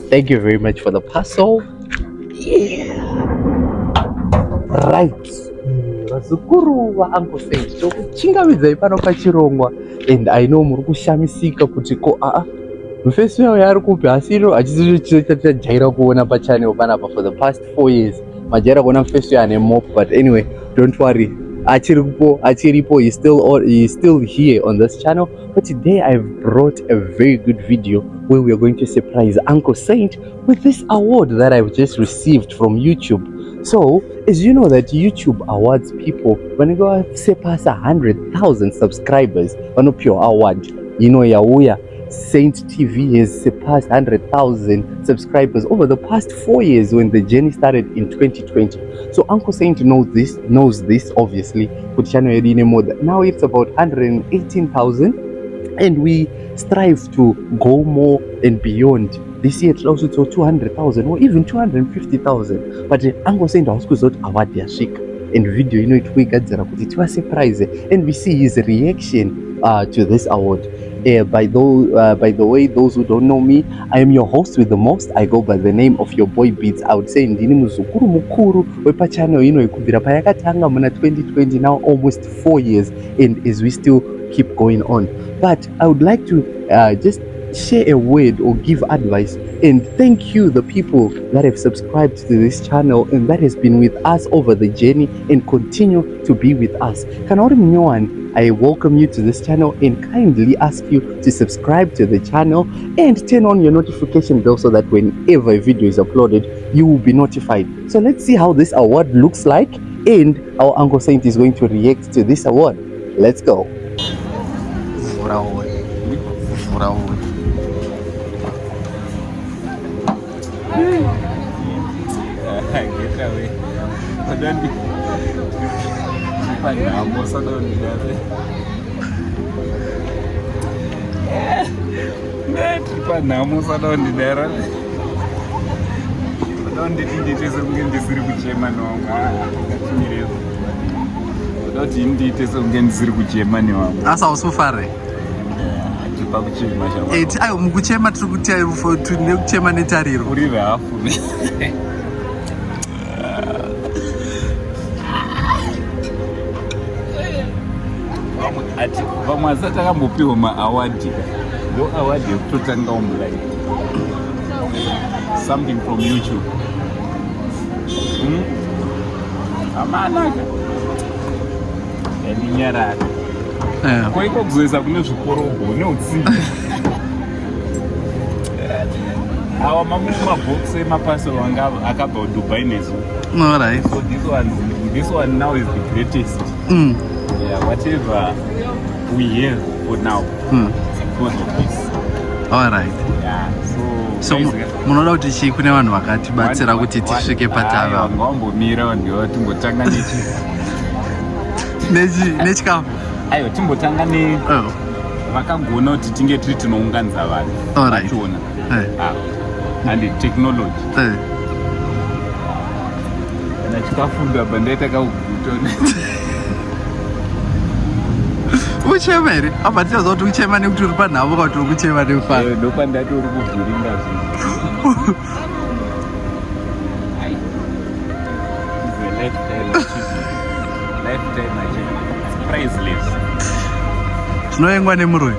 Thank you very much for the parcel. Yeah. Right. Vazukuru vaangu Saint tokuchingamidzai pano pachirongwa, and I know muri kushamisika kuti ko mufeso yawo yari kupi, asi iro hachisi chajaira kuona pachannel panapa for the past 4 years. Majaira kuona mufeso yawo ane mop, but anyway, don't worry. Achiripo, he's still here on this channel. But today I've brought a very good video where we are going to surprise Uncle Saint with this award that I've just received from YouTube. So, as you know that YouTube awards people when you go surpass 100,000 subscribers on a pure award. You know, Yawuya Saint TV has surpassed 100,000 subscribers over the past 4 years when the journey started in 2020. So Uncle Saint knows this obviously. Now it's about 118,000, and we strive to go more and beyond. This year it's also to 200,000 or even 250,000. But Uncle Saint was good award yashika and video it we got a surprise, and we see his reaction to this award. By the way, those who don't know me, I am your host with the most. I go by the name of your boy Beats. I would say ndini muzukuru mukuru wepa channel ikubvira payakatanga muna 2020, now almost 4 years, and as we still keep going on. But I would like to just share a word or give advice and thank you, the people that have subscribed to this channel and that has been with us over the journey and continue to be with us. Kanori Mnyoan, I welcome you to this channel and kindly ask you to subscribe to the channel and turn on your notification bell so that whenever a video is uploaded, you will be notified. So let's see how this award looks like and how Uncle Saint is going to react to this award. Let's go. Asa usufare ayo mukuchema tiri kuti nekuchema netariro uri rafu ati vamwe asati akambopiwa maawadi ndo awadi yekutotanga online something from YouTube. Amanaka yaninyarara kwaiko kuzoisa kune zvikorobho neutsinga awa mamwe mabhokisi emapasel anga akabva kuDubai nezu. Alright. So this one now is the greatest. Yeah, whatever we have for now, because of this. Alright. Yeah, so munoda kuti chii kune vanhu vakatibatsira kuti tisvike patava ngambomira ndio timbotanga nechikafu ayo timbotanga vakagona kuti tinge tiri tinounganidza vanhu vachiona and technology kana chikafunda bandaita kaugutona uchema here abva tichaziva kuti uchema nekuti uri panhavo kana kuti uri kuchema nekufara ndopandati uri kuvhiringa zvinhu priceless. Zvinoengwa nemuroi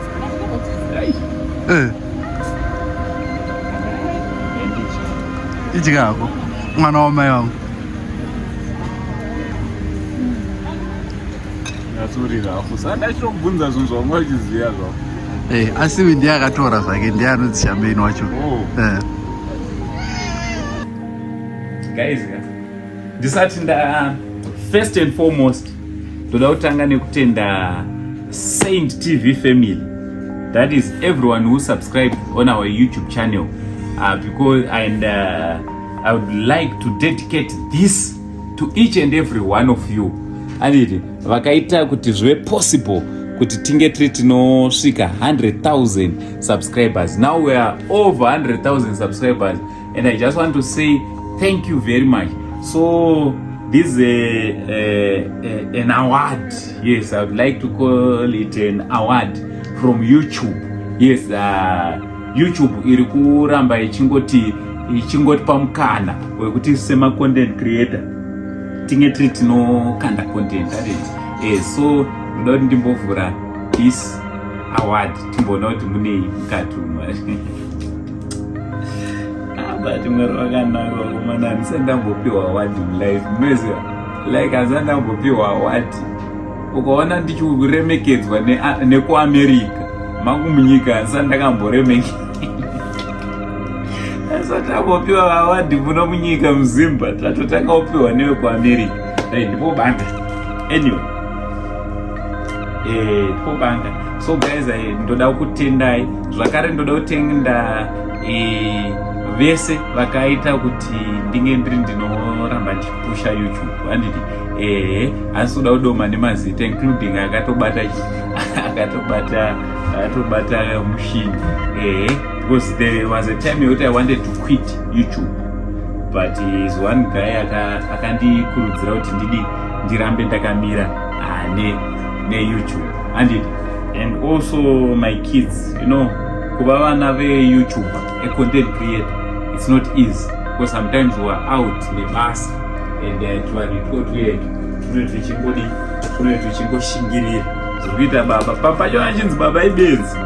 idyako mwana wamai wangu asurirafu sadachirokubvunza zvinhu zvavanga vachiziva zvavo asiwi ndiye akatora zvake ndiye anodzi shambeni wacho. Guys, ndisati first and foremost ndoda kutanga nekutenda Saint TV family, that is everyone who subscribed on our YouTube channel, because I would like to dedicate this to each and every one of you. And vakaita kuti zvive possible kuti tinge tiri tinosvika 100,000 subscribers. Now we are over 100,000 subscribers, and I just want to say thank you very much. So this is an award. Yes, I would like to call it an award from YouTube. Yes, YouTube iri kuramba ichingotipa mukana wekuti sema content creator tinge tiri tinokanda content so ndoda kuti ndimbovhura this award timboona kuti munei mukati but mwari wakanaka vakomana handisati ndambopiwa award mulife munoziva like handisati ndambopiwa award ukaona ndichiremekedzwa nekuamerica mangu munyika handisati ndakamboremekedzwa handisati ambopiwa award muno munyika muzimba tatotanga kupiwa newekuamerica ndipo banga anyway ndipo banga so guys ndoda kutendai zvakare ndoda kutenda vese vakaita kuti ndinge ndiri ndinoramba ndichipusha YouTube handiti asi kuda kudoma nemazita including akatobata mushini because there was a time yekuti I wanted to quit YouTube but is one guy akandikurudzira kuti ndirambe ndakamira YouTube handiti. And also my kids, kuva vana ve-YouTube a content creator, it's not easy because sometimes we are out nebasa and tuchingoshingira zvokuita baba pacho achinzi baba ibenzi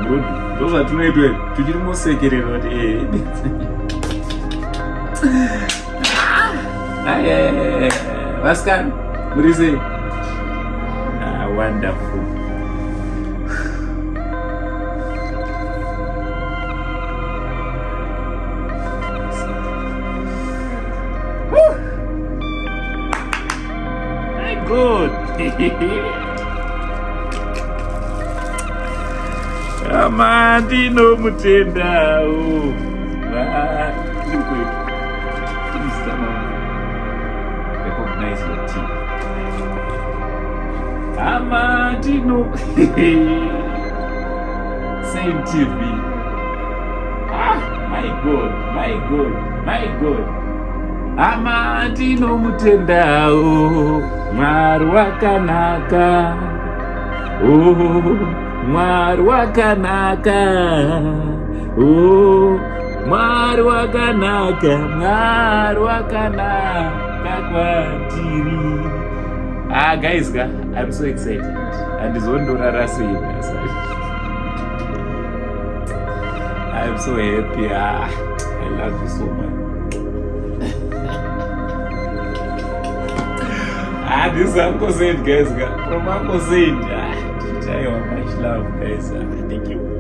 ndozvatinoitwa tuchiri musekerera kuti ibenzi vasikana muri sei? Wonderful. Good. Amandino mutenda recognize your team. Amandino same TV. My God. Amandino mutenda Mwari wakanaka, Mwari wakanaka, Mwari wakanaka, Mwari wakanaka kwatiri. Guys, I'm so excited. And it's one dollar. I'm so happy. I love you so much. This is Uncle Zaid, guys. From Uncle Zaid. Much love, guys. Thank you.